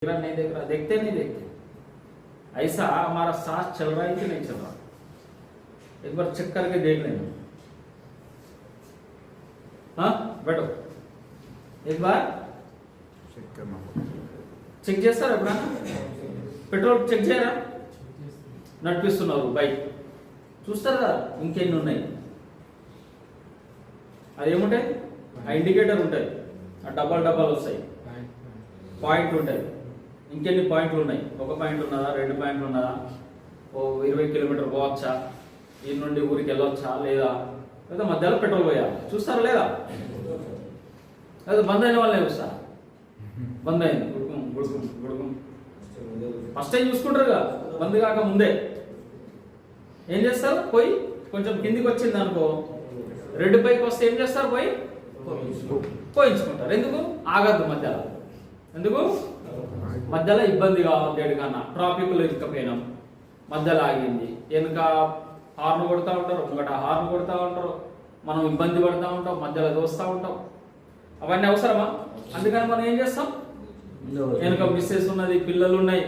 नहीं देख रहा, देखते नहीं देखते। ऐसा हमारा सांस चल रहा है कि नहीं चल रहा, एक बार चेक करके देख लेना। हाँ बैठो, एक बार చెక్ करना చెక్ చేస్తారా ఎప్పుడన్నా? పెట్రోల్ చెక్ చేయరా? నడిపిస్తున్నారు బైక్, చూస్తారు కదా ఇంకెన్ని ఉన్నాయి. అది ఏముంటాయి, ఆ ఇండికేటర్ ఉంటాయి, ఆ డబ్బాలు డబ్బాలు వస్తాయి, పాయింట్ ఉంటాయి. ఇంకెన్ని పాయింట్లు ఉన్నాయి, ఒక పాయింట్ ఉన్నదా, 2 పాయింట్లు ఉన్నదా, ఓ 20 కిలోమీటర్ పోవచ్చా, ఈ నుండి ఊరికి వెళ్ళొచ్చా లేదా, లేదా మధ్యలో పెట్రోల్ పోయాలి, చూస్తారా లేదా? లేదా బంద్ అయిన వాళ్ళే చూస్తారా? బంద్ అయింది గుడుకుం గుడుకుం గుడుకుం ఫస్ట్ టైం చూసుకుంటారుగా, బంద్ కాక ముందే ఏం చేస్తారు, పోయి కొంచెం కిందికి వచ్చింది అనుకో, రెడ్ పైకి వస్తే ఏం చేస్తారు, పోయి పోయించుకుంటారు. ఎందుకు ఆగద్దు మధ్యలో, ఎందుకు మధ్యలో ఇబ్బంది కావాలి. ఏడుకన్నా ట్రాఫిక్లో ఇరుక్కపోయినాం, మధ్యలో ఆగింది, వెనుక హార్న్ కొడతా ఉంటారు, ముంగట హార్న్ కొడతా ఉంటారు, మనం ఇబ్బంది పడుతూ ఉంటాం, మధ్యలో దోస్తూ ఉంటాం. అవన్నీ అవసరమా? అందుకని మనం ఏం చేస్తాం, వెనుక మిస్సెస్ ఉన్నది, పిల్లలు ఉన్నాయి,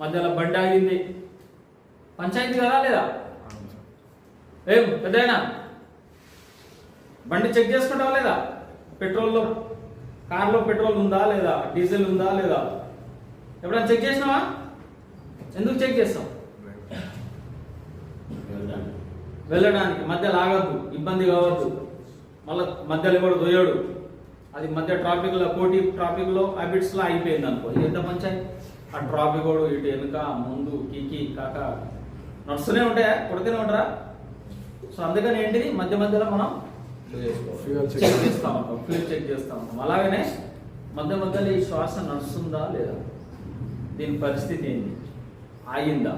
మధ్యలో బండి ఆగింది, పంచాయతీ కదా లేదా? ఏం పెద్దయినా బండి చెక్ చేసుకుంటావా లేదా? పెట్రోల్లో, కార్లో పెట్రోల్ ఉందా లేదా, డీజిల్ ఉందా లేదా, ఎప్పుడైనా చెక్ చేసినావా? ఎందుకు చెక్ చేస్తాం? వెళ్ళడానికి, మధ్యలో ఆగద్దు, ఇబ్బంది కావద్దు, మళ్ళీ మధ్యలో కూడా దొయ్యడు. అది మధ్య ట్రాఫిక్లో, కోటి ట్రాఫిక్లో హ్యాబిట్స్లో అయిపోయింది అనుకో, ఎంత పంచాయి. ఆ ట్రాఫిక్ కూడా ఇటు వెనుక ముందు కీకి కాక నడుస్తూనే ఉంటాయా, కొడుతూనే ఉంటారా? సో అందుకని ఏంటిది, మధ్య మధ్యలో మనం చెక్ చేస్తూ ఉంటాం, ఫ్యూల్ చెక్ చేస్తూ ఉంటాం. అలాగనే మధ్య మధ్యలో ఈ శ్వాస నడుస్తుందా లేదా, దీని పరిస్థితి ఏంటి, ఆగిందా,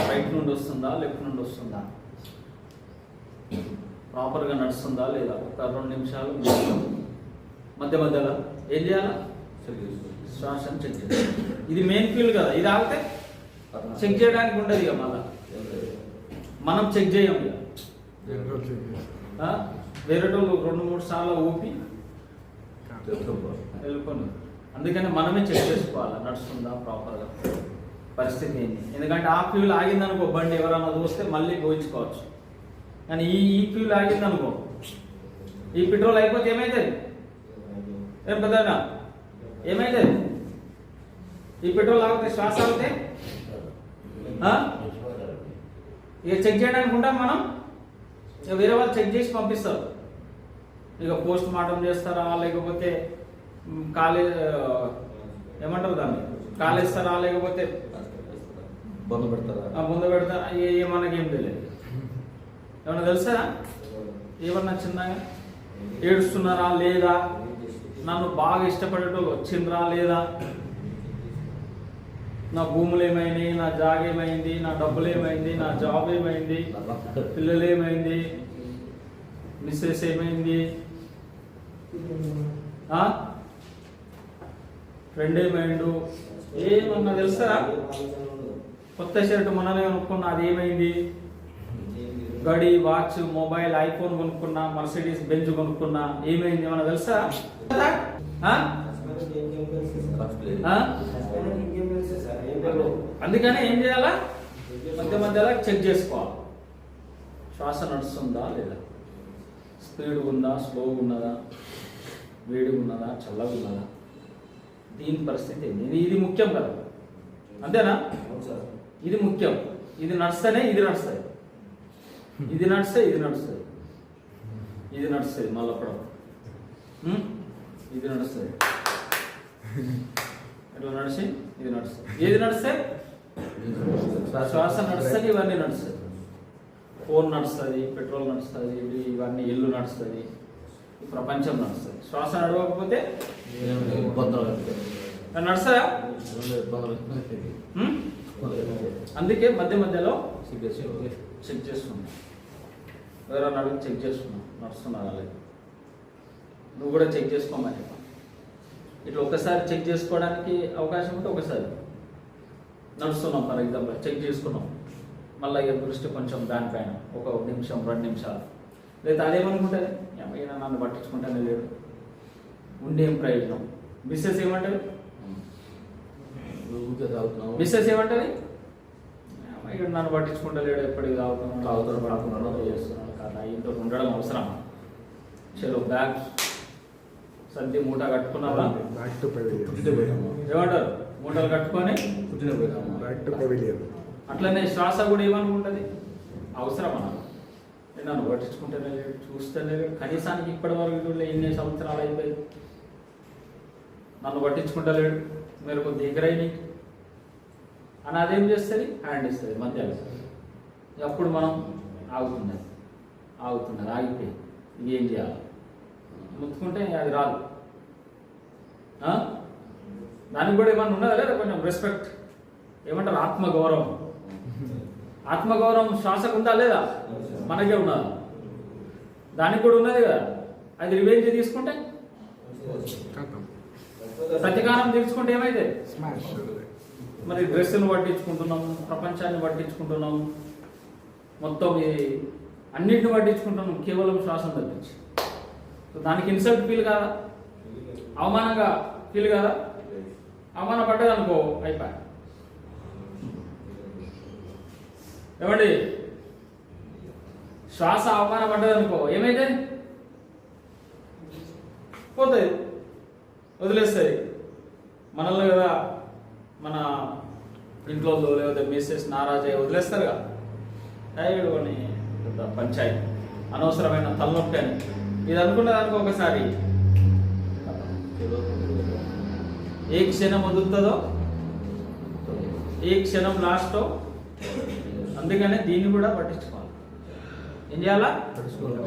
రైట్ నుండి వస్తుందా లెఫ్ట్ నుండి వస్తుందా, ప్రాపర్గా నడుస్తుందా లేదా, ఒక 2 నిమిషాలు మధ్య మధ్యలో ఏం చేయాలా, శ్వాసను చెక్ చేయాలి. ఇది మెయిన్ ఫ్యూల్ కదా, ఇది ఆగితే చెక్ చేయడానికి ఉండదు ఇక. మళ్ళా మనం చెక్ చేయం ఇక, వేరే వాళ్ళు 2-3 సార్లు ఊపి వెళ్ళుకొని. అందుకని మనమే చెక్ చేసుకోవాలి, నడుస్తుందా ప్రాపర్గా, పరిస్థితి ఏంటి. ఎందుకంటే ఆ ఫ్యూల్ ఆగిందనుకో, బండి ఎవరైనా చూస్తే మళ్ళీ పోయించుకోవచ్చు. కానీ ఈ ఫ్యూల్ ఆగిందనుకో, ఈ పెట్రోల్ అయిపోతే ఏమవుతుంది, ఏం పెద్దగా ఏమవుతుంది, ఈ పెట్రోల్ ఆగితే, శ్వాస ఆగితే ఇక చెక్ చేయడానికి ఉంటాం మనం. ఇక వేరే వాళ్ళు చెక్ చేసి పంపిస్తారు, ఇక పోస్ట్ మార్టం చేస్తారా, లేకపోతే ఏమంటారు దాన్ని, కాలేస్తారా, లేకపోతే బంద్ పెడతారా, మనకేం తెలియదు. ఏమన్నా తెలుసా, ఏమన్నా చిన్నగా ఏడుస్తున్నారా లేదా, నన్ను బాగా ఇష్టపడేటోళ్ళు వచ్చిండ్రా లేదా, నా భూములు ఏమైంది, నా జాగ ఏమైంది, నా డబ్బులు ఏమైంది, నా జాబ్ ఏమైంది, పిల్లలు ఏమైంది, మిస్సెస్ ఏమైంది, ఫ్రెండ్ ఏమైండు, ఏమన్నా తెలుస్తారా? కొత్త షర్ట్ మొన్ననే కొనుక్కున్నా, అది ఏమైంది, గడి, వాచ్, మొబైల్, ఐఫోన్ కొనుక్కున్నా, మర్సిడీస్ బెంజ్ కొనుక్కున్నా, ఏమైంది ఏమన్నా తెలుసా? అందుకనే ఏం చేయాలా, మధ్య మధ్యలో చెక్ చేసుకోవాలి, శ్వాస నడుస్తుందా లేదా, స్పీడ్ ఉందా, స్లోగా ఉన్నదా, వేడిగా ఉన్నదా, చల్లగా ఉన్నదా, దీని పరిస్థితి ఏంటి. ఇది ముఖ్యం కదా, అంతేనా? ఇది ముఖ్యం. ఇది నడుస్తేనే ఇది నడుస్తుంది, ఇది నడిస్తే ఇది నడుస్తుంది, ఇది నడుస్తుంది, మళ్ళీ ఇది నడుస్తుంది, ఇట్లా నడిచి ఇది నడుస్తుంది. ఏది నడిస్తే, శ్వాస నడుస్తుంది, ఇవన్నీ నడుస్తుంది. ఫోన్ నడుస్తుంది, పెట్రోల్ నడుస్తుంది, ఇవన్నీ ఇల్లు నడుస్తుంది, ఈ ప్రపంచం నడుస్తుంది. శ్వాస నడవకపోతే నడుస్తాయా? అందుకే మధ్య మధ్యలో చెక్ చేసుకున్నాం, వేరే అడిగి చెక్ చేసుకున్నాం, నడుస్తున్నా లేదు. నువ్వు కూడా చెక్ చేసుకోమని. ఇట్లా ఒకసారి చెక్ చేసుకోవడానికి అవకాశం ఉంటే ఒకసారి నడుస్తున్నాం, ఫర్ ఎగ్జాంపుల్ చెక్ చేసుకున్నాం, మళ్ళీ దృష్టి కొంచెం దానిపైన ఒక 1 నిమిషం 2 నిమిషాలు. లేదా అదేమనుకుంటుంది, ఈయన నన్ను పట్టించుకుంటానే లేడు, ఉండేం ప్రయోజనం. మిస్సెస్ ఏమంటారు, ఊరికే తాగుతున్నాము. మిస్సెస్ ఏమంటది? ఇక్కడ నన్ను పట్టించుకుంటలేడు, ఎప్పటికి తాగుతున్నాడు తాగుతున్నాడు, పడుతున్నాడు చేస్తున్నాడు కదా, ఇంట్లో ఉండడం అవసరమా? చలో బ్యాగ్ సంతి మూట కట్టుకున్నావా? Back to pavilion. పుట్టిన పోయినాము. ఏమంటారు? మూటలు కట్టుకొని పుట్టిన పోయినాము. Back to pavilion. అట్లనే శ్వాస కూడా ఏమనుకుంటుంది? అవసరమా? నన్ను పట్టించుకుంటేనే లేడు, చూస్తేనే లేడు, కనీసానికి ఇప్పటి వరకు చూడలే, ఎన్ని సంవత్సరాలు అయిపోయింది, నన్ను పట్టించుకుంటలేడు, మీరు కొద్ది ఎగరైని అని అదేం చేస్తుంది? హ్యాండ్ ఇస్తుంది మధ్యలో. అప్పుడు మనం ఆగుతున్నది ఆగిపోయి ఇది ఏం చేయాలి? ముట్టుకుంటే అది రాదు. దానికి కూడా ఏమన్నా ఉన్నదా లేదా? కొంచెం రెస్పెక్ట్, ఏమంటారు? ఆత్మగౌరవం. ఆత్మగౌరవం శ్వాసకు ఉందా లేదా? మనకే ఉన్నదా? దానికి కూడా ఉన్నది కదా. అది రివెంజ్ తీసుకుంటే, Katham. ప్రతీకారం తీర్చుకుంటే ఏమైతే? Smash. మరి డ్రెస్సును పట్టించుకుంటున్నాము, ప్రపంచాన్ని పట్టించుకుంటున్నాము, మొత్తం ఈ అన్నింటిని పట్టించుకుంటున్నాం కేవలం శ్వాసం తప్పించి. సో దానికి ఇన్సల్ట్ ఫీల్ కాదా? అవమానంగా ఫీల్ కాదా? అవమాన పడ్డది అనుకో, అయిపోయి. ఏమండి, శ్వాస అవమాన పడ్డది అనుకో ఏమైతే? పోతుంది, వదిలేస్తుంది. మనల్ని కదా మన ఇంట్లో లేకపోతే మిస్సెస్ నారాజు వదిలేస్తారుగా, అని పెద్ద పంచాయతీ, అనవసరమైన తలనొప్పి అని ఇది అనుకున్నదానికి ఒకసారి ఏ క్షణం వదులుతుందో, ఏ క్షణం లాస్టో. అందుకనే దీన్ని కూడా పట్టించుకోవాలి. ఏం చేయాలా?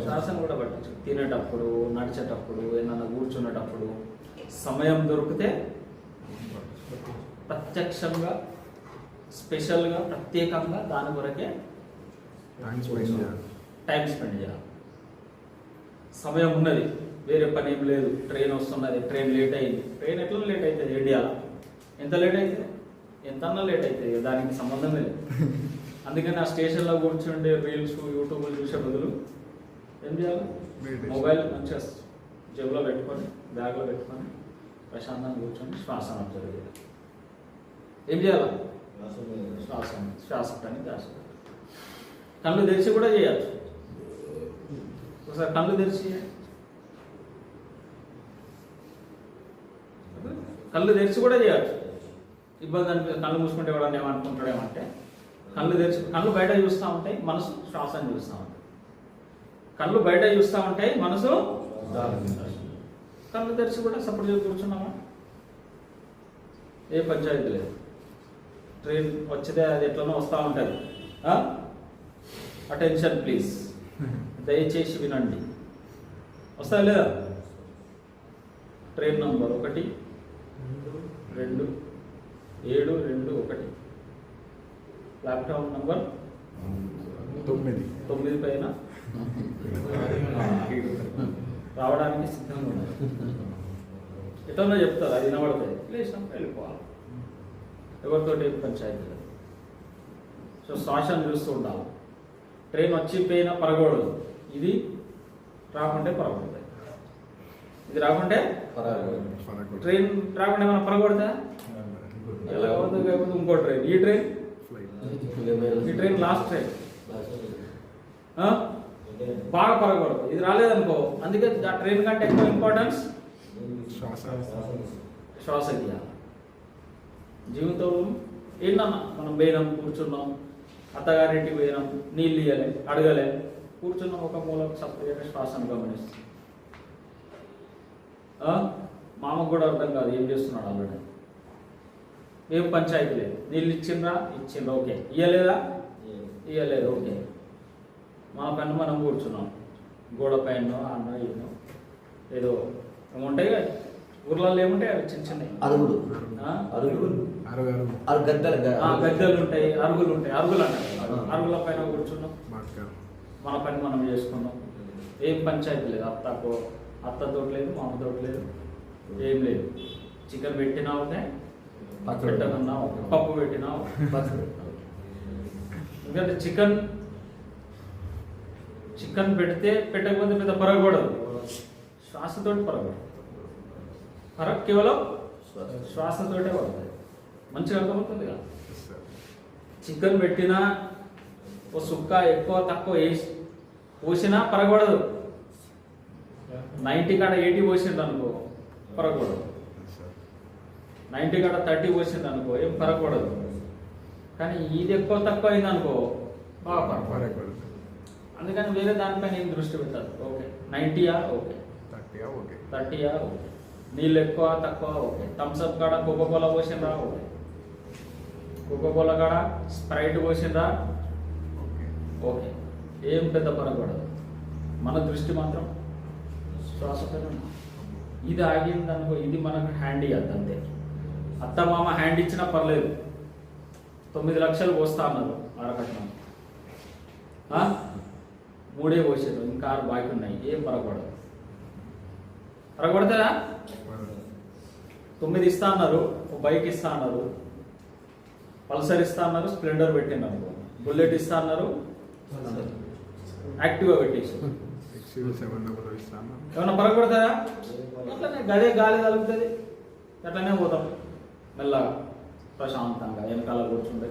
శ్వాసను కూడా పట్టించు. తినేటప్పుడు, నడిచేటప్పుడు, ఏమన్నా కూర్చునేటప్పుడు సమయం దొరికితే ప్రత్యక్షంగా, స్పెషల్గా, ప్రత్యేకంగా దాని కొరకే టైం స్పెండ్ చేయాలి. సమయం ఉన్నది, వేరే పని ఏం లేదు, ట్రైన్ వస్తున్నది, ట్రైన్ లేట్ అయింది. ట్రైన్ ఎట్లా లేట్ అవుతుంది? ఏంటి అలా ఎంత లేట్ అవుతుంది? ఎంతన్నా లేట్ అవుతుంది, దానికి సంబంధమే లేదు. అందుకని ఆ స్టేషన్లో కూర్చుండే రీల్స్, యూట్యూబ్లు చూసే బదులు ఏం చేయాలి? మొబైల్ మంచిగా జేబులో పెట్టుకొని, బ్యాగ్లో పెట్టుకొని ప్రశాంతంగా కూర్చొని శ్వాసను అబ్జర్వ్ చేయాలి. ఏం చేయాలి? శ్వాస పని ధ్యాస. కళ్ళు తెరిచి కూడా చేయొచ్చు. ఒకసారి కళ్ళు తెరిచి, కళ్ళు తెరిచి కూడా చేయొచ్చు. ఇబ్బంది అనిపిస్తుంది. కళ్ళు మూసుకుంటే కూడా ఏమనుకుంటాడేమంటే, కళ్ళు తెరిచి, కళ్ళు బయట చూస్తూ ఉంటాయి, మనసు శ్వాసను చూస్తూ ఉంటాయి. కళ్ళు బయట చూస్తూ ఉంటాయి, మనసు కళ్ళు తెరిచి కూడా సపోర్ట్ చేసి కూర్చున్నామా? ఏ పంచాయతీ లేదు. ట్రైన్ వచ్చితే అది ఎట్లనో వస్తూ ఉంటుంది. అటెన్షన్ ప్లీజ్, దయచేసి వినండి. వస్తా లేదా? ట్రైన్ నంబర్ 1 2 7 2 1, ప్లాట్ఫామ్ నంబర్ 9 పైన రావడానికి సిద్ధంగా ఉన్నారు. ఎట్లన్నా చెప్తారు, అది వినబడుతుంది, లేచినప్పుడు వెళ్ళిపోవాలి. ఎవరితోటి ఏం పంచాయతీ లేదు. సో శ్వాసను చూస్తూ ఉండాలి. ట్రైన్ వచ్చిపోయినా పరగకూడదు. ఇది రాకుంటే పరగొడతాయి, ఇది రాకుంటే ట్రైన్ రాకుండా ఏమైనా పరగొడతా? ఎలా అవుతుంది? కాకపోతే ఇంకో ట్రైన్, ఈ ట్రైన్ లాస్ట్ ట్రైన్ బాగా పరగకూడదు. ఇది రాలేదనుకో, అందుకే ఆ ట్రైన్ కంటే ఎక్కువ ఇంపార్టెన్స్ శ్వాస తీయాలి. జీవితంలో ఏంటన్నా మనం పోయినాం, కూర్చున్నాం, అత్తగారింటికి పోయినాం, నీళ్ళు ఇయ్యలే, అడగలే, కూర్చున్నాం ఒక మూలకు సపరేట్గా శ్వాసను గమనిస్తాం. మామకు కూడా అర్థం కాదు ఏం చేస్తున్నాడు ఆల్రెడీ. ఏం పంచాయతీ లేదు. నీళ్ళు ఇచ్చిండ్రా, ఓకే. ఇయ్యలేదా, ఇయ్యలేదు, ఓకే. మన పైన మనం కూర్చున్నాం, గోడ పైన అన్న ఎన్నో ఏదో ఏముంటాయి కదా ఊర్లలో, ఏముంటాయి అవి చిన్న చిన్నవి గద్దెలు ఉంటాయి, అరుగులు ఉంటాయి. అరుగులు అంటారు. అరుగుల పైన కూర్చున్నాం, మన పని మనం చేసుకున్నాం. ఏం పంచాయతీ లేదు. అత్తతో లేదు, మామతో లేదు, ఏం లేదు. చికెన్ పెట్టినా ఒకటే, పెట్టకున్నా ఒకటే, పప్పు పెట్టినా ఒకటే. ఎందుకంటే చికెన్ పెడితే పెట్టకపోతే పెద్ద పరగకూడదు. శ్వాసతోటి పరగకూడదు. కేవలం శ్వాసతోటే పడుతుంది. మంచిగా అర్థమవుతుంది కదా. Yes, sir. చికెన్ పెట్టినా ఓ సుక్క ఎక్కువ తక్కువ వేసి పోసినా పరగబడదు. 90 కాడ 80 పోసిండు అనుకో పరగబడదు. Yes, sir. 90 కాడ 30 పోసిండు అనుకో ఏం పరగబడదు. కానీ ఇది ఎక్కువ తక్కువ అయింది అనుకో బాగా పరగబడదు. పరగబడదు. అందుకని వేరే దానిపైన ఏం దృష్టి పెట్టాలి. ఓకే 90యా ఓకే 30 ఓకే 30యా ఓకే, నీళ్ళు ఎక్కువ తక్కువ ఓకే, థమ్స్అప్ కాడ కోకోకోలా పోసిండ్రా ఓకే, కోకోకోలా కాడ స్ప్రైట్ పోసిండ్రా ఓకే ఓకే, ఏం పెద్ద పరగబడదు. మన దృష్టి మాత్రం శ్వాస పైన ఉంది. ఇది ఆగింది అనుకో ఇది మనకు హ్యాండ్ ఇవ్వద్దు అంతే. అత్త మామ హ్యాండ్ ఇచ్చినా పర్లేదు. 9 లక్షలు పోస్తా అన్నారు ఆరకట్నం, 3 పోసారు, ఇంకా 6 బాకీ ఉన్నాయి. ఏం పరగబడదు. పరగబడతారా? 9 ఇస్తా అన్నారు, ఒక బైక్ ఇస్తా అన్నారు, పల్సర్ ఇస్తా అన్నారు, స్ప్లెండర్ పెట్టినారు, బుల్లెట్ ఇస్తా అన్నారు, యాక్టివా పెట్టేసి XUV700 ఇస్తాను. ఏమన్నా పరగబడతారా? అట్లనే గదే గాలి తగులుతుంది, అట్లనే పోతాం మెల్లగా ప్రశాంతంగా వెనకాల కూర్చుంటే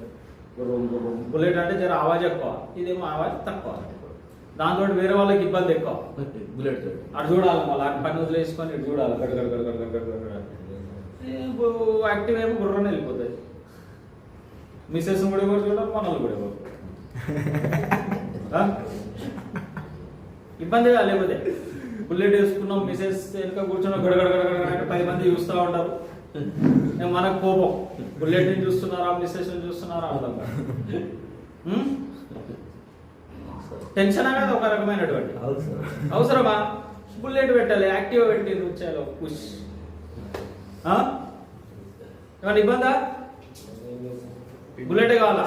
గుర్రం గుర్రం. బుల్లెట్ అంటే జర ఆవాజ్ ఎక్కువ, ఇదేమో ఆవాజ్ తక్కువ. దాంతో వేరే వాళ్ళకి ఇబ్బంది ఎక్కువ. బుల్లెట్ అటు చూడాలి, మళ్ళీ అటు పని వదిలేసుకొని ఇటు చూడాలి. యాక్టివ్ ఏమో గుర్రం వెళ్ళిపోతుంది. మిస్సెస్ కూడా ఎవరు చూడాలి, మనల్ని కూడా ఎవరు ఇబ్బందిగా. లేకపోతే బుల్లెట్ వేసుకున్నాం, మిస్సెస్ వెనుక కూర్చున్నాం, గడగడ 10 మంది చూస్తూ ఉంటారు. మనకు కోపం, బుల్లెట్ని చూస్తున్నారా మిస్సెస్ని చూస్తున్నారా అర్థం కాదు. టెన్షన్ అనేది ఒక రకమైనటువంటి అవసరమా? బుల్లెట్ పెట్టాలి, యాక్టివ్ పెట్టి వచ్చాలో పుష్. ఏమన్నా ఇబ్బందా? బుల్లెటే కావాలా?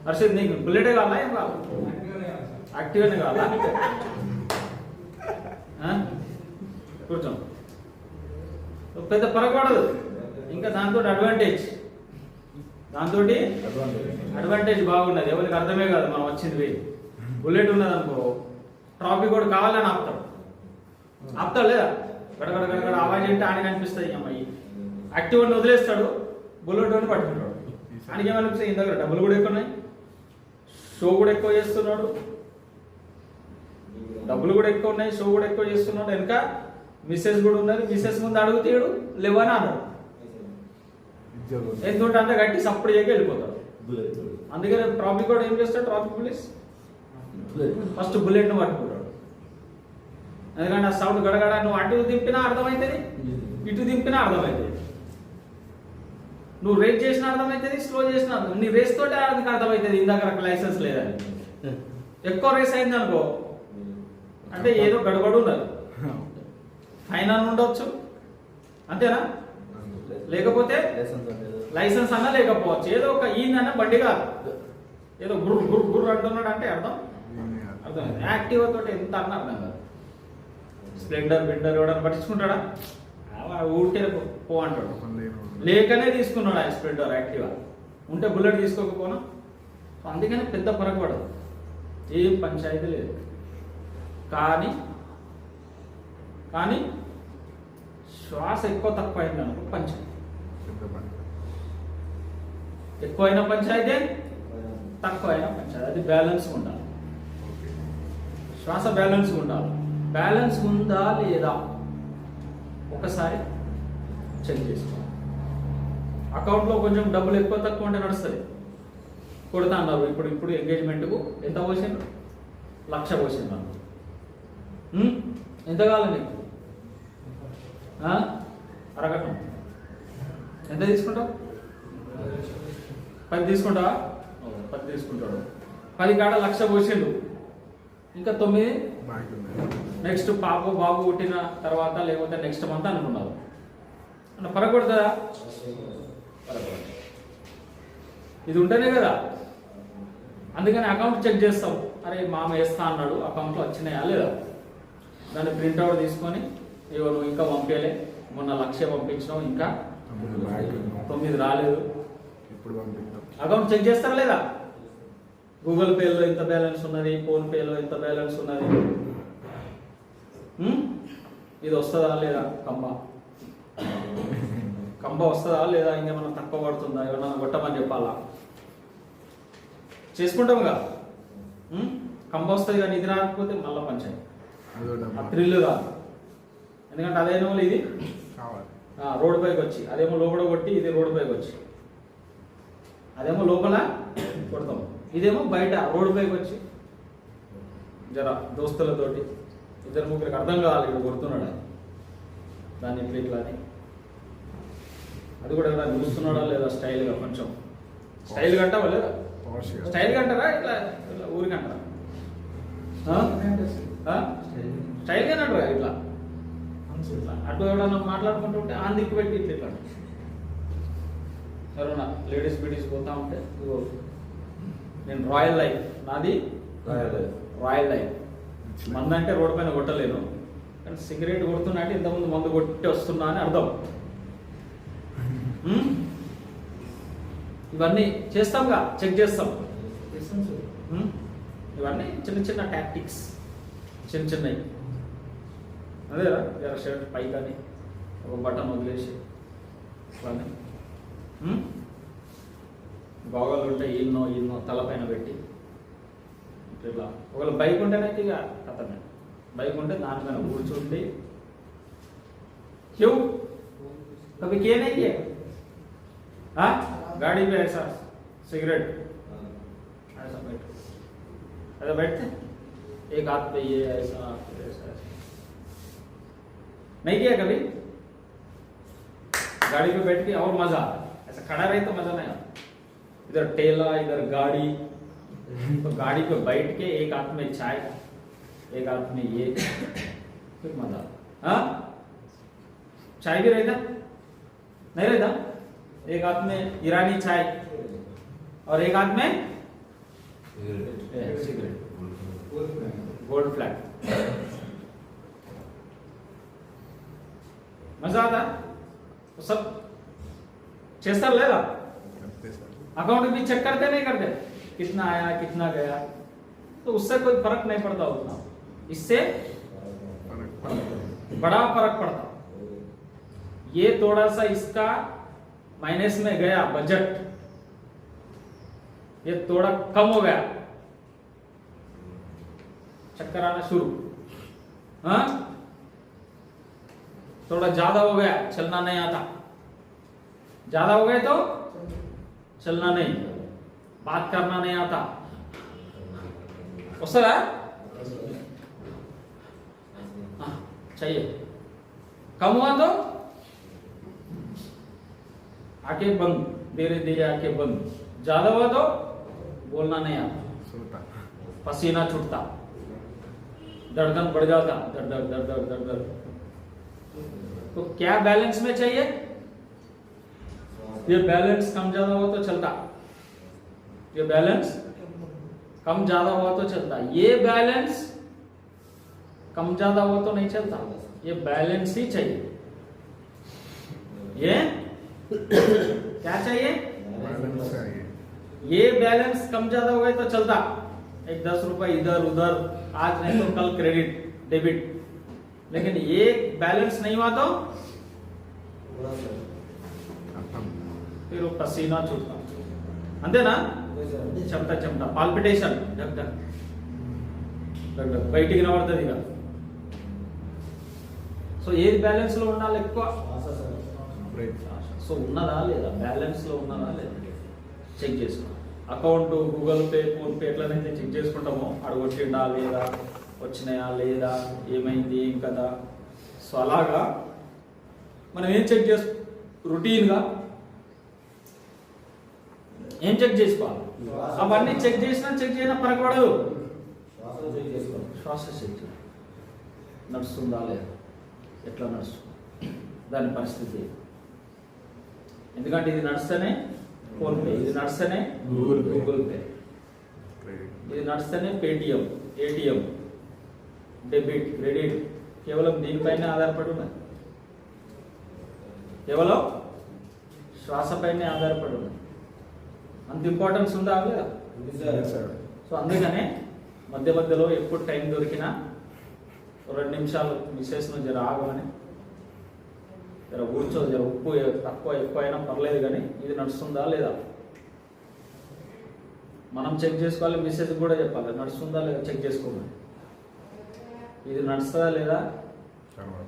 హర్షిత్ నీకు బుల్లెటే కావాలా ఏం కావాలి? యాక్టివ్గానే కావాలా? కూర్చో, పెద్ద పరగబడదు. ఇంకా దాంతో అడ్వాంటేజ్ బాగున్నది. ఎవరికి అర్థమే కాదు మనం వచ్చింది. బుల్లెట్ ఉన్నది అనుకో, ట్రాఫిక్ కూడా కావాలని ఆపుతాడు లేదా? గడగడ గడగడ ఆవాజ్ అంటే ఆడికి అనిపిస్తుంది అమ్మాయి. యాక్టివ్ అని వదిలేస్తాడు, బుల్లెట్ అని పట్టుకుంటాడు. ఆయనకి ఏమనిపిస్తుంది? ఇంత డబ్బులు కూడా ఎక్కువ ఉన్నాయి, షో కూడా ఎక్కువ చేస్తున్నాడు, డబ్బులు కూడా ఎక్కువ ఉన్నాయి, షో కూడా ఎక్కువ చేస్తున్నాడు. వెనక మిస్సెస్ కూడా ఉన్నారు, మిస్సెస్ ముందు అడుగుతాడు లేవని అన్నాడు. ఎందుకంటే అంత గట్టి సప్పుడు చేయక వెళ్ళిపోతాడు. అందుకని ట్రాఫిక్ కూడా ఏం చేస్తాడు? ట్రాఫిక్ పోలీస్ ఫస్ట్ బుల్లెట్ను పట్టుకుంటాడు. ఎందుకంటే ఆ సౌండ్ గడగడ నువ్వు అటు దింపినా అర్థమవుతుంది, ఇటు దింపినా అర్థమవుతుంది. నువ్వు రేస్ చేసినా అర్థమవుతుంది, స్లో చేసినా నీ రేస్ తోటే అర్థమవుతుంది. ఇందాక లైసెన్స్ లేదని ఎక్కువ రేస్ అయింది అనుకో అంటే ఏదో గడబడి ఉన్నది. ఫైన్ అని ఉండవచ్చు, అంతేనా? లేకపోతే లైసెన్స్ అన్నా లేకపోవచ్చు. ఏదో ఒక ఈయన బండి కాదు, ఏదో గుర్రు గుర్రు గుర్రు అంటున్నాడు అంటే అర్థమైంది. యాక్టివ్ తోటి ఎంత అన్న అర్థం కాదు. స్ప్లెండర్ బిండర్ ఎవడని పట్టించుకుంటాడా? ఊరికే పో అంటాడు. లేకనే తీసుకున్నాడు ఆ స్ప్లెండర్ యాక్టివా, ఉంటే బుల్లెట్ తీసుకోకపోనా. అందుకని పెద్ద పరగబడదు, ఏం పంచాయతీ లేదు. కానీ శ్వాస ఎక్కువ తక్కువ అయింది అనుకో పంచాయతీ. ఎక్కువైన పంచాయతీ, తక్కువ అయిన పంచాయతీ. అది బ్యాలెన్స్ ఉండాలి. శ్వాస బ్యాలెన్స్ ఉండాలి. బ్యాలెన్స్ ఉందా లేదా ఒకసారి చెక్ చేసుకోవాలి. అకౌంట్లో కొంచెం డబ్బులు ఎక్కువ తక్కువ ఉంటే నడుస్తుంది, కొడతా అన్నారు. ఇప్పుడు ఎంగేజ్మెంట్కు ఎంత పోసిండ్రు? 1,00,000 పోసిండ్రు. ఎంత కావాలి నీకు? అరగటం ఎంత తీసుకుంటావు? 10 తీసుకుంటావా? 10 తీసుకుంటాడు. 10 కాడ 1,00,000 పోసిండు, ఇంకా 9 నెక్స్ట్ బాబు పుట్టిన తర్వాత లేకపోతే నెక్స్ట్ మంత్ అనుకున్నారు. అన్న పరగొడుతుందా? ఇది ఉంటేనే కదా. అందుకని అకౌంట్ చెక్ చేస్తాం. అరే మామ వేస్తా అన్నాడు, అకౌంట్లో వచ్చినాయా లేదా? దాన్ని ప్రింట్అవుట్ తీసుకొని ఇవ్వ, నువ్వు ఇంకా పంపించలే, మొన్న 1,00,000 పంపించినావు, ఇంకా 9 రాలేదు. ఇప్పుడు పంపిస్తాం. అకౌంట్ చెక్ చేస్తారా లేదా? గూగుల్ పేలో ఎంత బ్యాలెన్స్ ఉన్నది, ఫోన్ పేలో ఎంత బ్యాలెన్స్ ఉన్నది, ఇది వస్తుందా లేదా? కంబ కంబ వస్తుందా లేదా ఇంకేమన్నా తక్కువ పడుతుందా, ఏమన్నా కొట్టమని చెప్పాలా? చేసుకుంటాముగా. కంబ వస్తుంది కానీ ఇది రాకపోతే మళ్ళీ పంచాయి అదో ఆ డబ్బా థ్రిల్ కాదు. ఎందుకంటే అదేమో ఇది కావాలి. రోడ్డు పైకి వచ్చి, అదేమో లోపల కొట్టి ఇది రోడ్డు పైకి వచ్చి, అదేమో లోపల కొడతాం, ఇదేమో బయట రోడ్డు పైకి వచ్చి జర దోస్తులతోటి ఇద్దరు ముగ్గురికి అర్థం కావాలి ఇక్కడ కొడుతున్నాడు అని, దాన్ని ఇట్లా ఇట్లా అని. అది కూడా ఎవరైనా చూస్తున్నాడా లేదా స్టైల్గా, కొంచెం స్టైల్గా అంటావా లేదా? పాష్గా. స్టైల్గా అంటారా ఇట్లా ఇట్లా ఊరికి అంటారా? స్టైల్గా అంటారా ఇట్లా ఇట్లా అటు ఎవడన్నా మాట్లాడుకుంటుంటే ఆ దిక్కు పెట్టి ఇట్లా ఇట్లా ఎవరన్నా లేడీస్ బీడీస్ పోతా ఉంటే ఇదిగో నేను రాయల్ లైఫ్, నాది రాయల్ లైఫ్. మందు అంటే రోడ్డు పైన కొట్టలేను, కానీ సిగరెట్ కొడుతున్నా అంటే ఇంతకుముందు మందు కొట్టి వస్తున్నా అని అర్థం. ఇవన్నీ చేస్తాంగా, చెక్ చేస్తాం. ఇవన్నీ చిన్న చిన్న టాక్టిక్స్, చిన్న చిన్నవి. అదేరా జర షర్ట్ పై కానీ ఒక బటన్ వదిలేసి ఇవన్నీ గోగలు ఉంటే ఈన్నో ఈన్నో తలపైన పెట్టి ఇట్లా. ఒకవేళ బైక్ ఉంటేనైతే ఇక కథమే, బైక్ ఉంటే దానిపైన కూర్చుండి क्यों कभी किए नहीं किए? हाँ, गाड़ी पे ऐसा सिगरेट ऐसा बैठो, ऐसा बैठते एक हाथ पे ये ऐसा ऐसा ऐसा, नहीं किया कभी? गाड़ी पे बैठ के और मजा आता है, ऐसा खड़ा रहे तो मजा नहीं आता. इधर ठेला इधर गाड़ी, तो गाड़ी पे बैठ के एक हाथ में चाय एक हाथ में ये, फिर मजा. हाँ, चाय भी रहता नहीं रहता? एक हाथ में ईरानी चाय और एक हाथ में सिगरेट, गोल्ड फ्लैग. मजा आता तो सब चेस्ता लेगा. करते सर. अकाउंट भी चेक करते नहीं करते कितना आया कितना गया, तो उससे कोई फर्क नहीं पड़ता उतना. इससे बड़ा फर्क पड़ता. ये थोड़ा सा इसका माइनस में गया बजट, ये थोड़ा कम हो गया, चक्कर आना शुरू. हाँ, थोड़ा ज्यादा हो गया, चलना नहीं आता. ज्यादा हो गए तो चलना नहीं, बात करना नहीं आता. वसला चाहिए. कम हुआ तो आंखें बंद, धीरे धीरे आंखें बंद. ज्यादा हुआ तो बोलना नहीं आता, सोता. पसीना छूटता, धड़कन बढ़ जाता, धड़ धड़ धड़ धड़ धड़ धड़. तो क्या बैलेंस में चाहिए? ये बैलेंस कम ज्यादा हुआ तो चलता, ये बैलेंस कम ज्यादा हुआ तो चलता. ये बैलेंस कम ज्यादा हुआ तो नहीं चलता, ये बैलेंस ही चाहिए. ये क्या चाहिए? बैलेंस चाहिए. ये बैलेंस कम ज्यादा हो गए तो चलता. एक 10 रुपए इधर उधर, आज नहीं तो कल क्रेडिट डेबिट. लेकिन ये बैलेंस नहीं हुआ तो खत्म. फिर वो पसीना छूटता. अंतेना చెమట చెమట, పాల్పిటేషన్, డగ్ డగ్ డగ్ డగ్ బయటికి నవడుతుంది ఇక. సో ఏది బ్యాలెన్స్ లో ఉండాలి ఎక్కువ? బ్రేక్. సో ఉన్నదా లేదా, బ్యాలెన్స్ లో ఉన్నదా లేదా చెక్ చేసుకో. Account Google Pay PhonePe ఎట్లనైతే చెక్ చేసుకుంటామో, అడగొట్టిండా లేదా, వచ్చినాయా లేదా, ఏమైంది ఏం కదా. సో అలాగా మనం ఏం చెక్ చేసు రొటీన్గా ఏం చెక్ చేసుకోవాలి? అవన్నీ చెక్ చేసినా చెక్ చేయనా ఫరక పడదు. శ్వాస చెక్ చేయాలి, నడుస్తుందా లేదా, ఎట్లా నడుస్తుంది దాని పరిస్థితి. ఎందుకంటే ఇది నడిస్తేనే ఫోన్పే, ఇది నడిస్తేనే గూగుల్ పే, క్రెడిట్, ఇది నడిస్తేనే పేటిఎం, ఏటీఎం, డెబిట్, క్రెడిట్. కేవలం దీనిపైన ఆధారపడి ఉన్నది, కేవలం శ్వాసపైనే ఆధారపడి ఉన్నది. అంత ఇంపార్టెన్స్ ఉందా లేదా? సో అందుకనే మధ్య మధ్యలో ఎప్పుడు టైం దొరికినా 2 నిమిషాలు మిస్సెస్ను జర ఆగమని జర కూర్చో, జర ఉప్పు తక్కువ ఎక్కువ అయినా పర్లేదు, కానీ ఇది నడుస్తుందా లేదా మనం చెక్ చేసుకోవాలి. మెసేజ్ కూడా చెప్పాలి, నడుస్తుందా లేదా చెక్ చేసుకోమని. ఇది నడుస్తుందా లేదా, తర్వాత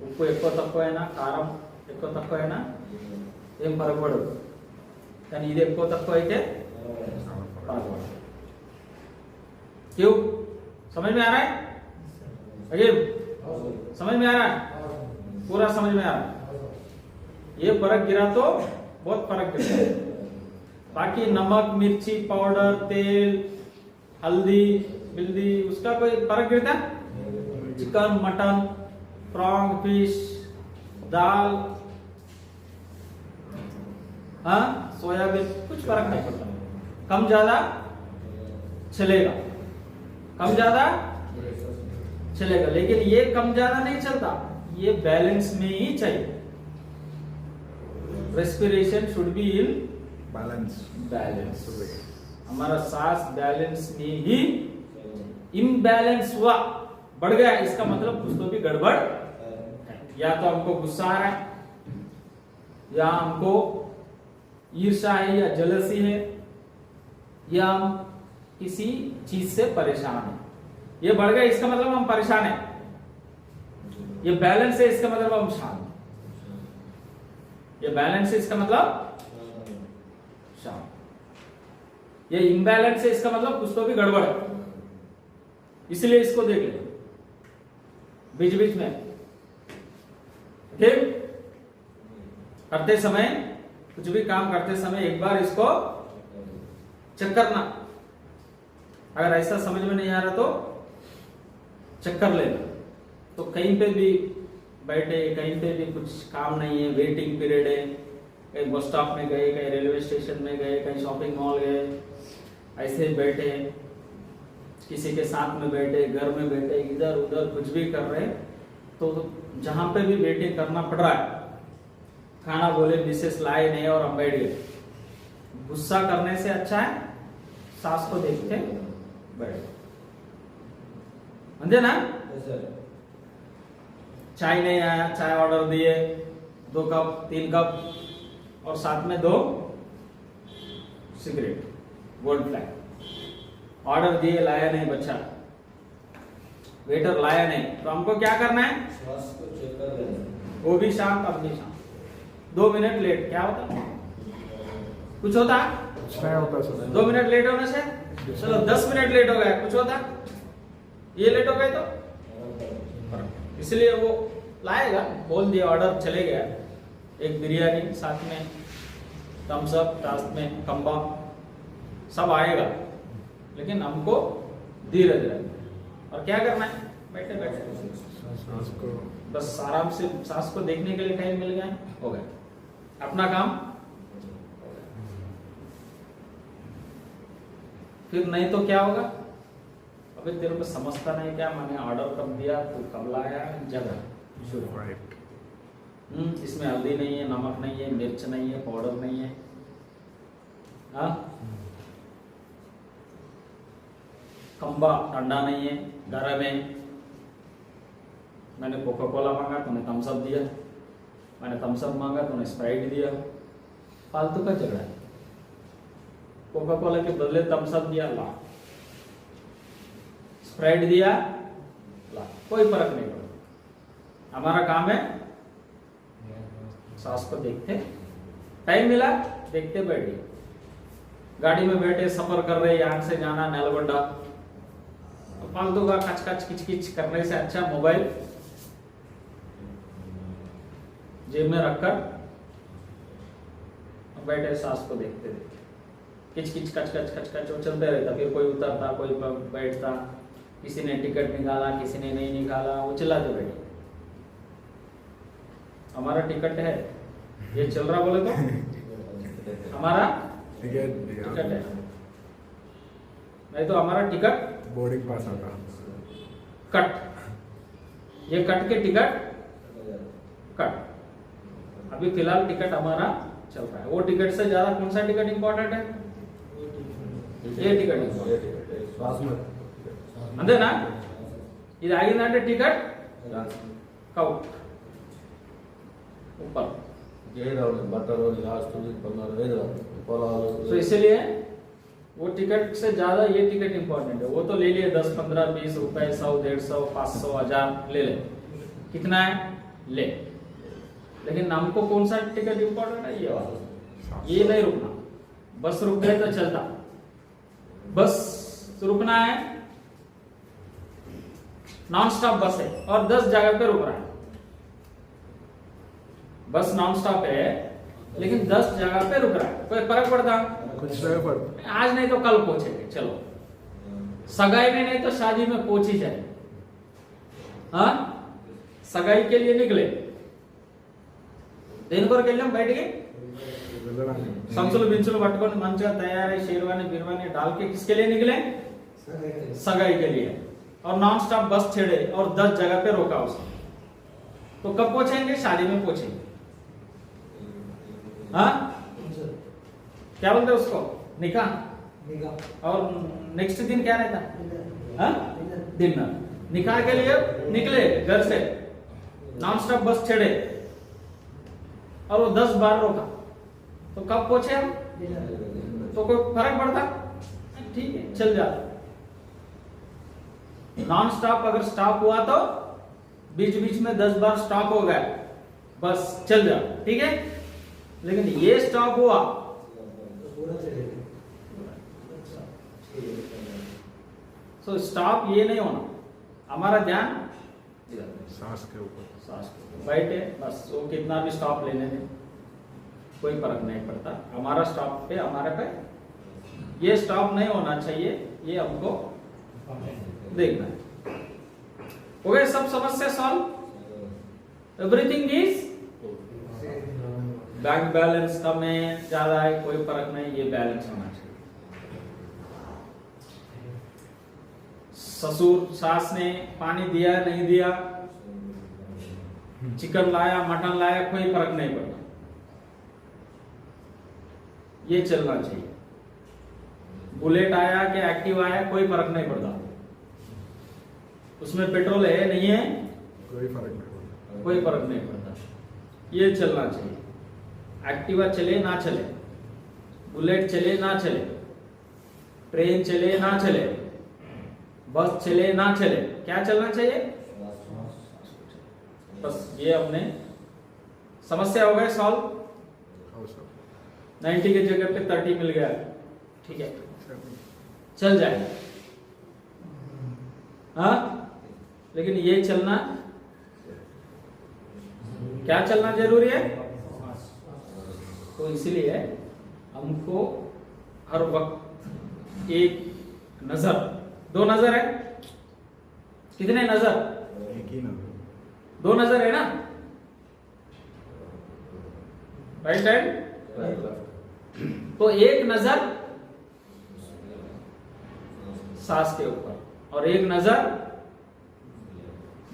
ఉప్పు ఎక్కువ తక్కువ అయినా, కారం ఎక్కువ తక్కువ అయినా ఏం పరగబడదు, కానీ ఇది ఎక్కువ తక్కువ అయితే పరగబడదు. क्यों? समझ में आ रहा है? अजीब समझ में आ रहा है? पूरा समझ में आ रहा है? ये फर्क गिरा तो बहुत फर्क गिरा। बाकी नमक, मिर्ची पाउडर, तेल, हल्दी बिल्दी उसका कोई फर्क गिरता? चिकन, मटन, प्रॉन, फिश, दाल, हाँ सोयाबीन, कुछ फर्क नहीं पड़ता। कम ज्यादा चलेगा, कम ज्यादा चलेगा, लेकिन ये कम ज्यादा नहीं चलता, ये बैलेंस में ही चाहिए। Respiration should be in balance balance. हमारा सांस बैलेंस में ही इम्बैलेंस हुआ, बढ़ गया, इसका मतलब कुछ तो भी गड़बड़ है। या तो हमको गुस्सा आ रहा है, या हमको ईर्ष्या है, या जलसी है, या हम किसी चीज से परेशान है। ये बढ़ गया, इसका मतलब हम परेशान है। ये बैलेंस है, इसका मतलब हम शांत। ये बैलेंस है, इसका मतलब शांत। ये इम्बैलेंस है, इसका मतलब कुछ तो भी गड़बड़ है, इसलिए इसको देख ले बीच बीच में। ठीक, करते समय, कुछ भी काम करते समय एक बार इसको चेक करना। अगर ऐसा समझ में नहीं आ रहा तो चक्कर लेना। तो कहीं पे भी बैठे, कहीं पे भी कुछ काम नहीं है, वेटिंग पीरियड है, कहीं बस स्टॉप में गए, कहीं रेलवे स्टेशन में गए, कहीं शॉपिंग मॉल गए, ऐसे बैठे, किसी के साथ में बैठे, घर में बैठे, इधर उधर कुछ भी कर रहे, तो जहां पे भी वेटिंग करना पड़ रहा है, खाना बोले मिसेस लाए नहीं और हम बैठ गए, गुस्सा करने से अच्छा है सास को देखते बैठ। समझे ना? चाय नहीं आया, चाय ऑर्डर दिए 2 कप 3 कप, और साथ में 2 सिगरेट गोल्ड फ्लैग। ऑर्डर दिए, लाया नहीं बच्चा, वेटर लाया नहीं, तो हमको क्या करना है? वो भी शांत, अब भी शांत। 2 मिनट लेट, क्या होता? कुछ होता? कुछ नहीं होता सर। 2 मिनट लेट होने से, चलो 10 मिनट लेट हो गया, कुछ होता? ये लेट हो गए तो इसलिए वो लाएगा, बोल दिया, ऑर्डर चले गया, एक बिरयानी, साथ में थम्स अप, साथ में कम्बा, सब आएगा, लेकिन हमको धीरे धीरे। और क्या करना है? बैठे बैठे सांस को बस आराम से सांस को देखने के लिए टाइम मिल गया, हो गया अपना काम। फिर नहीं तो क्या होगा? अबे तेरे को समझता नहीं क्या, मैंने ऑर्डर कब दिया, तू कब लाया, जगह शुरू। राइट। इसमें हल्दी नहीं है, नमक नहीं है, मिर्च नहीं है, पाउडर नहीं है, हाँ कम्बा ठंडा नहीं है, गर्म है। मैंने कोका कोला मांगा, तूने थम्स अप दिया, मैंने थम्स अप मांगा, तूने स्प्राइट दिया। फालतू का झगड़ा है। कोका कोला के बदले थम्स अप दिया, ला, स्प्राइट दिया, ला, कोई फर्क नहीं पड़ता। हमारा काम है सास को देखते, टाइम मिला देखते बैठे, गाड़ी में बैठे सफर कर रहे, यहाँ से जाना नलगोंडा, तो फालतू का कच कच किच किच करने से अच्छा मोबाइल जेब में रखकर बैठे सास को देखते देखते, किच किच कच कच कच कच वो चलते रहता। फिर कोई उतरता, कोई बैठता, किसी ने टिकट निकाला, किसी ने नहीं निकाला, वो चिल्लाते बैठे। हमारा टिकट है, ये चल रहा बोले तो हमारा टिकट टिकट है, नहीं तो हमारा टिकट बोर्डिंग पास आता। कट, ये कट के टिकट कट। अभी फिलहाल टिकट हमारा चल रहा है। वो टिकट से ज्यादा कौन सा टिकट इंपॉर्टेंट है? ये टिकट अंदेना ఇది ఆగిందంటే టికెట్ కౌట్ ऊपर। ఏ రావాలి బట్టలు ఆస్తులు బంగారం ఏది రావాలి పొలాలు तो इसीलिए वो टिकट से ज्यादा ये टिकट इंपॉर्टेंट है। वो तो ले लिए 10, 15, 20 रुपए, 100, 150, 500, 1000 ले ले, कितना है ले। लेकिन हमको कौन सा टिकट इंपॉर्टेंट है? ये वाला। ये नहीं रुकना, बस रुक गए तो चलता, बस रुकना है। नॉन स्टॉप बस है और 10 जगह पे रुक रहा है। बस नॉन स्टॉप है लेकिन 10 जगह पे रुक रहा है, कोई फर्क पड़ता? कुछ नहीं पड़ता। आज नहीं तो कल पहुंचेंगे, चलो। सगाई में नहीं तो शादी में पहुंच ही जाए। हाँ, सगाई के लिए निकले, దేనికొరకు వెళ్ళాం బయటికి? వెళ్ళడానికి సంచులు బించులు పట్టుకొని మంచిగా తయారై शेरवानी बिरवानी डाल के किसके लिए निकले? सगाई के लिए। और नॉन स्टॉप बस छेड़े और 10 जगह पे रोका उसने, तो कब पहुंचेंगे? शादी में पहुंचेंगे। हाँ, क्या बोलते हैं उसको? निकाह। और नेक्स्ट दिन क्या रहता? हाँ, डिनर। निकाह के लिए निकले घर से, नॉन स्टॉप बस छेड़े और वो 10 बार रोका, तो कब पहुंचे हम? तो कोई फर्क पड़ता? ठीक है, चल जाता। नॉन स्टॉप अगर स्टॉप हुआ तो बीच बीच में 10 बार स्टॉप हो गया, बस चल जा, ठीक है। लेकिन ये स्टॉप हुआ तो स्टॉप ये नहीं होना, हमारा ध्यान इधर, सांस के ऊपर। सांस पे। बैठे बस, वो कितना भी स्टॉप लेने दें, कोई फर्क नहीं पड़ता। हमारा स्टॉप पे हमारे पे ये स्टॉप नहीं होना चाहिए, ये हमको देखना है। हो गए सब समस्या solve? Everything is bank balance कम है ज्यादा है कोई फर्क नहीं, ये बैलेंस होना चाहिए। ससुर सास ने पानी दिया नहीं दिया, चिकन लाया मटन लाया, कोई फर्क नहीं पड़ता, ये चलना चाहिए। बुलेट आया कि एक्टिव आया, कोई फर्क नहीं पड़ता, उसमें पेट्रोल है नहीं है, कोई फर्क नहीं पड़ता। कोई फर्क नहीं पड़ता, ये चलना चाहिए। एक्टिवा चले ना चले, बुलेट चले ना चले, ट्रेन चले ना चले, बस चले ना चले, क्या चलना चाहिए? बस ये हमने समस्या हो गए सॉल्व। हाँ सर। 90 की जगह पे 30 मिल गया, ठीक है, चल जाएगा। हाँ, लेकिन ये चलना, क्या चलना जरूरी है? तो इसलिए हमको हर वक्त एक नजर, 2 नजर है, कितने नजर? एक ही ना। 2 नजर है ना, राइट हैंड। तो एक नजर सास के ऊपर और एक नजर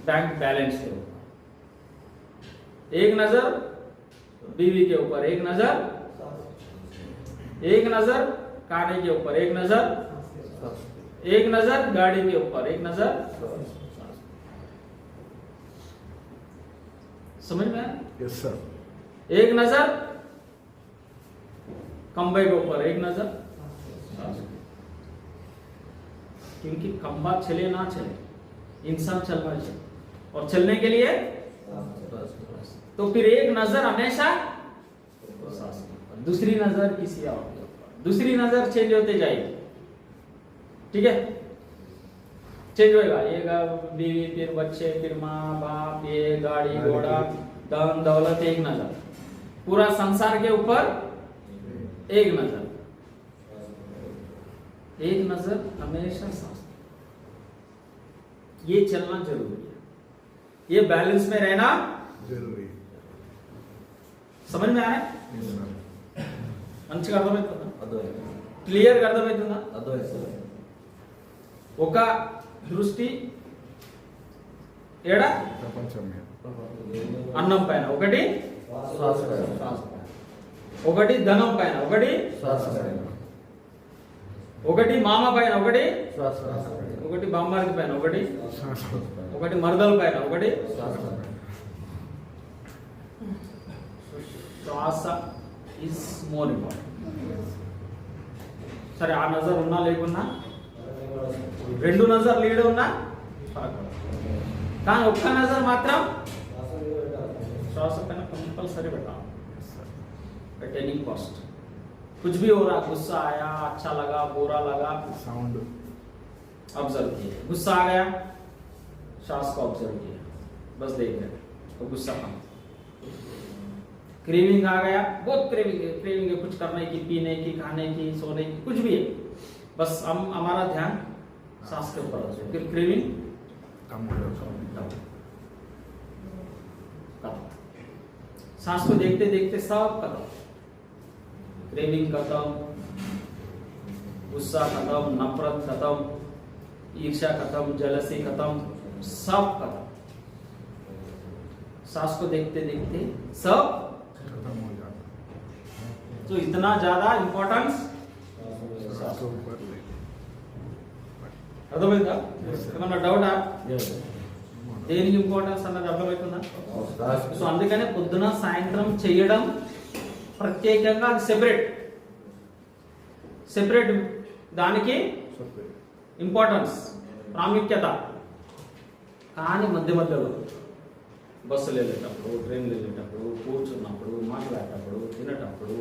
बैंक बैलेंस के ऊपर, एक नजर बीवी के ऊपर, एक नजर कांटे के ऊपर, एक नजर गाड़ी के ऊपर, एक नजर। समझ में आया? Yes sir. एक नजर खंबे के ऊपर, एक नजर, क्योंकि खंबा चले ना चले, इंसान चलना चाहिए, और चलने के लिए तो फिर एक नजर हमेशा दूसरी नजर किसी और के ऊपर, दूसरी नजर चेंज होते जाएगी, ठीक है, चेंज होएगा। ये बीवी, फिर बच्चे, फिर माँ बाप, ये गाड़ी घोड़ा, धन दौलत, एक नजर, पूरा संसार के ऊपर एक नजर, एक नजर हमेशा सांस, ये चलना जरूरी है, ये बैलेंस में रहना जरूरी। समझ में आया? Yes sir. మంచిగా అర్థమవుతుందా? అర్థమైంది క్లియర్ గా అర్థమవుతుందా? అర్థమైంది సార్. ఒక దృష్టి ఏడ ప్రపంచం మీద అన్నం పైన, ఒకటి శ్వాస పైన. ఒకటి ధనం పైన, ఒకటి శ్వాస పైన. ఒకటి మామ పైన, ఒకటి శ్వాస పైన. ఒకటి బామ్మారిది పైన, ఒకటి శ్వాస ఒకటి మరదల పైన, ఒకటి శ్వాస పైన. శ్వాస ఈజ్ మోర్ ఇంపార్టెంట్. సరే ఆ నజర్ ఉన్నా లేకున్నా, రెండు నజర్ లీడ్ ఉన్నా ఫరక్ పడదు. కానీ ఒక్క నజర్ మాత్రం శ్వాస పైన कंपलसरी बैठा एट एनी कॉस्ट. कुछ भी हो रहा, गुस्सा आया, अच्छा लगा, बुरा लगा, साउंड ऑब्जर्व किए. गुस्सा आ गया, श्वास को ऑब्जर्व किया, बस देख रहे तो गुस्सा कम. क्रेविंग आ गया, बहुत क्रेविंग है कुछ करने की, पीने की, खाने की, सोने की, कुछ भी है, बस हम हमारा ध्यान सांस के ऊपर रखे. फिर क्रेविंग कम हो जाता है. सांस को देखते देखते सब खत्म. क्रेविंग खत्म, गुस्सा खत्म, नफरत खत्म, ईर्ष्या खत्म, जेलसी खत्म, सब खत्म. सांस को देखते देखते सब खत्म हो जाता है. तो इतना ज्यादा इंपॉर्टेंस. सांस को ऊपर ले. అర్థమైందా? ఏమన్నా డౌటా? Yes. దేనికి ఇంపార్టెన్స్ అన్నది అర్థమవుతుందా? శ్వాస సో అందుకనే పొద్దున సాయంత్రం చేయడం ప్రత్యేకంగా అది సెపరేట్ దానికి सब ఇంపార్టెన్స్, ప్రాముఖ్యత. కానీ మధ్య మధ్యలో బస్సులు వెళ్ళేటప్పుడు, ట్రైన్లు వెళ్ళేటప్పుడు, కూర్చున్నప్పుడు, మాట్లాడేటప్పుడు, తినేటప్పుడు,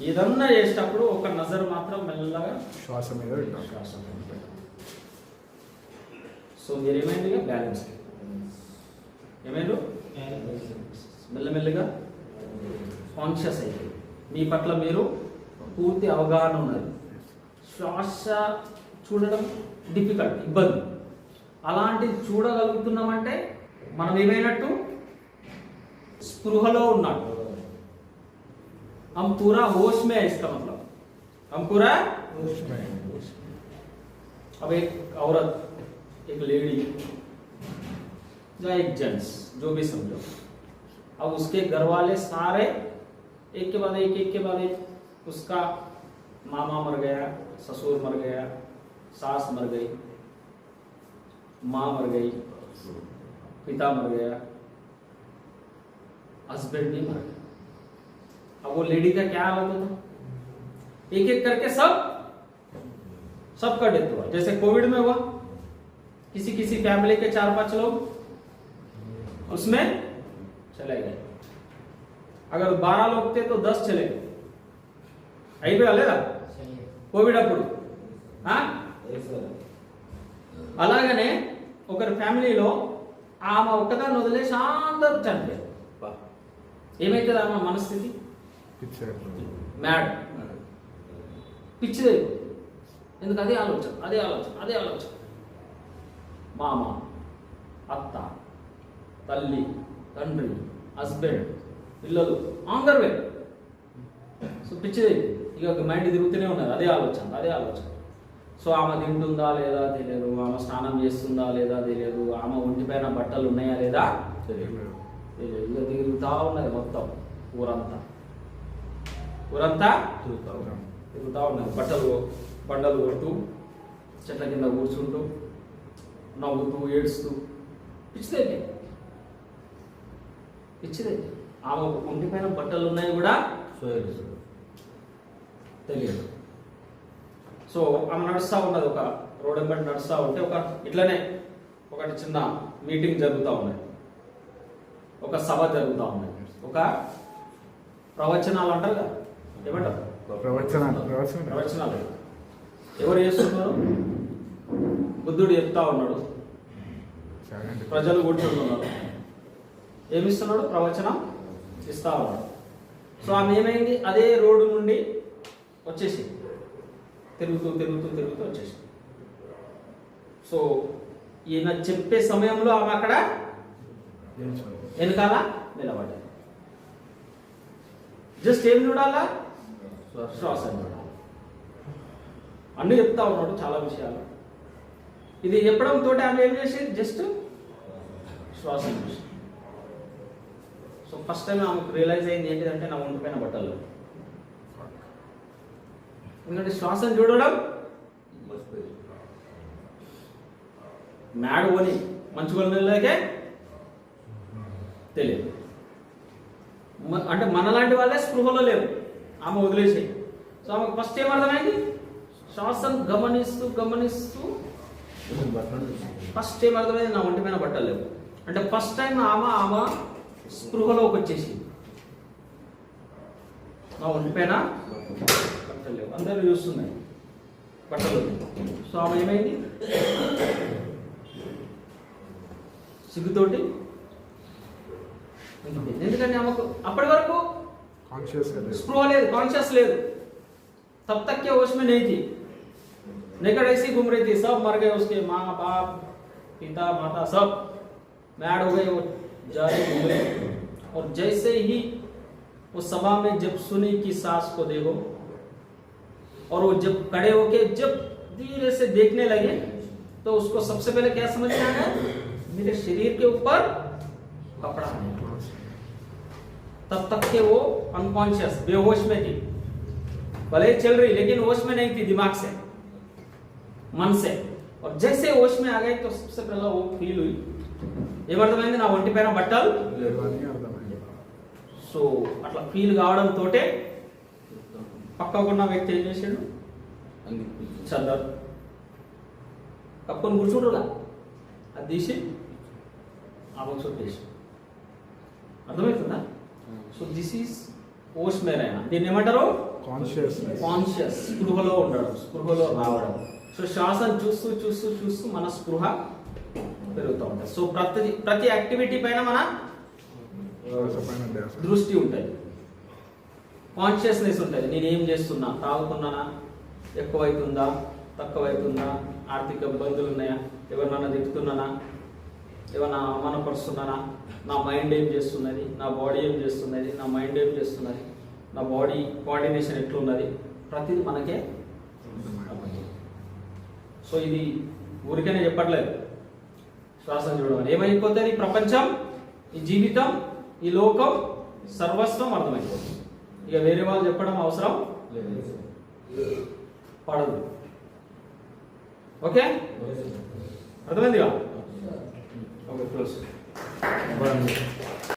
ఏదన్నా చేసేటప్పుడు ఒక నజర్ మాత్రం మెల్లగా श्वास में बैठा. శ్వాస మీద పెట్టాలి. సో మీరు ఏమైందిగా బ్యాలెన్స్ ఏమైంది, మెల్లమెల్లగా కాన్షియస్ అయితే మీ పట్ల మీరు పూర్తి అవగాహన ఉన్నది. శ్వాస చూడడం డిఫికల్ట్, ఇబ్బంది. అలాంటిది చూడగలుగుతున్నామంటే మనం ఏమైనట్టు, స్పృహలో ఉన్నట్టు. हम पूरा होश में है, इसका मतलब हम पूरा होश में. अब एक औरत, एक लेडी या एक जेंट्स, जो भी समझो, अब उसके घर वाले सारे एक के बाद एक उसका मामा मर गया, ससुर मर गया, सास मर गई, माँ मर गई, पिता मर गया, हस्बैंड भी मर गया. अब वो लेडी का क्या हालत होता, एक एक करके सबका डेथ हुआ. जैसे कोविड में हुआ, किसी फैमिली के 4-5 लोग उसमें चले गए. अगर 12 लोग थे तो 10 चले गए. అయిపోయా లేదా కోవిడ్ అప్పుడు? అలాగనే ఒకరి ఫ్యామిలీలో ఆమె ఒక్కదాన్ని వదిలేసి అందరూ చనిపోయారు. ఏమైతుంది ఆమె మనస్థితి? Picture mad, పిచ్చిదే. ఎందుకు? అదే ఆలోచన. మామ, అత్త, తల్లి, తండ్రి, హస్బెండ్, పిల్లలు అందరు వేరు. సో పిచ్చిదే. ఇక మైండ్ తిరుగుతూనే ఉన్నది, అదే ఆలోచన. సో ఆమె తింటుందా లేదా తెలియదు, ఆమె స్నానం చేస్తుందా లేదా తెలియదు, ఆమె ఒంటిపైన బట్టలు ఉన్నాయా లేదా తెలియదు. ఇక తిరుగుతూ ఉన్నది మొత్తం ఊరంతా తిరుగుతూ ఉన్నది. బండలు కొడుతూ, చెట్ల కింద కూర్చుంటూ, నవ్వుతూ, ఏడుస్తూ. పిచ్చిదే. ఆమె ఒంటిపైన బట్టలు ఉన్నాయి కూడా తెలియదు. సో ఆమె నడుస్తూ ఉన్నది, ఒక రోడ్ వెంబడి నడుస్తూ ఉంటే ఇట్లనే ఒకటి చిన్న మీటింగ్ జరుగుతూ ఉన్నది, ఒక సభ జరుగుతూ ఉన్నది, ఒక ప్రవచనాలు అంటారు కదా, ఏమంటారు? ప్రవచనాలు ఎవరు చేస్తున్నారు? బుద్ధుడు చెప్తా ఉన్నాడు, ప్రజలు కూర్చుంటున్నారు. ఏమిస్తున్నాడు? ప్రవచనం ఇస్తా ఉన్నాడు. సో ఆమె ఏమైంది? అదే రోడ్డు నుండి వచ్చేసి తిరుగుతూ వచ్చేసి. సో ఈయన చెప్పే సమయంలో ఆమె అక్కడ వెనకాల నిలబడ్డాడు. జస్ట్ ఏం చూడాలా? శ్వాస చూడాలి. అన్నీ చెప్తా ఉన్నాడు, చాలా విషయాలు. ఇది చెప్పడంతో ఆమె ఏం చేసేది? జస్ట్ శ్వాస చూసి. సో ఫస్ట్ టైం ఆమెకు రియలైజ్ అయింది ఏంటిదంటే, నా ఒంటిపైన బట్టలు. ఎందుకంటే శ్వాసను చూడడం మ్యాడ్ కొని మంచుకొలకే తెలియదు. అంటే మనలాంటి వాళ్ళే స్పృహలో లేరు, ఆమె వదిలేసి. సో ఆమెకు ఫస్ట్ ఏమర్థమైంది, శ్వాసను గమనిస్తూ గమనిస్తూ ఫస్ట్ ఏమర్థమైంది, నా ఒంటి పైన బట్టలు లేవు. అంటే ఫస్ట్ టైం ఆమె స్పృహలోకి వచ్చేసి నా ఒంటి పైన బట్టలు లేవు, అందరూ చూస్తున్నాయి బట్టలు. సో ఆమె ఏమైంది, సిగ్గుతోటి ఎందుకంటే ఆమెకు అప్పటి వరకు కాన్షియస్ स्प्रो లేదు, कॉन्शियस లేదు, तब तक के होश में नहीं थी, नेकड़ ऐसी घूम रही थी, सब मर गए उसके माँ बाप पिता माता सब मैड हो गए, वो जा रही घूम रही। और जैसे ही वो सभा में जब सुनी कि सास को देखो, और वो जब खड़े होके जब धीरे से देखने लगे तो उसको सबसे पहले क्या समझ में आया, मेरे शरीर के ऊपर कपड़ा है। तब तक के वो अनकॉन्शियस बेहोश में थी, भले ही चल रही लेकिन होश में नहीं थी, दिमाग से मन से। और जैसे होश में आ गई तो सबसे पहला वो फील हुई, ఏమర్థమైంది, నా ఒంటి పైన బట్టలు. సో అట్లా ఫీల్ కావడం తోటే పక్కకున్న వ్యక్తి ఏం చేసాడు, చదర్ కప్పుకొని కూర్చుంటులా, అది తీసి ఆమెకు చుట్టేసి. అర్థమవుతుందా? సో దిస్ ఈస్ ఓష్ మేరైనా, దీన్ని ఏమంటారు, కాన్షియస్, స్పృహలో ఉండడం, స్పృహలో రావడం. సో శ్వాసను చూస్తూ చూస్తూ చూస్తూ మన స్పృహ పెరుగుతూ ఉంటుంది. సో ప్రతి యాక్టివిటీ పైన మన దృష్టి ఉంటుంది, కాన్షియస్నెస్ ఉంటుంది. నేను ఏం చేస్తున్నా, తాగుతున్నానా, ఎక్కువైతుందా తక్కువైతుందా, ఆర్థిక ఇబ్బందులు ఉన్నాయా, ఎవరినన్నా తిట్టుతున్నానా, ఏమన్నా అవమానపరుస్తున్నానా, నా మైండ్ ఏం చేస్తున్నది, నా బాడీ ఏం చేస్తున్నది, నా మైండ్ ఏం చేస్తున్నది, నా బాడీ కోఆర్డినేషన్ ఎట్లున్నది, ప్రతిదీ మనకే. సో ఇది ఊరికనే చెప్పట్లేదు, శ్వాసను చూడమని. ఏమైపోతుంది, ప్రపంచం, ఈ జీవితం, ఈ లోకం, సర్వస్వం అర్థమైపోతుంది. ఇక వేరే వాళ్ళు చెప్పడం అవసరం పడదు. ఓకే, అర్థమైందిగా? Okay, close.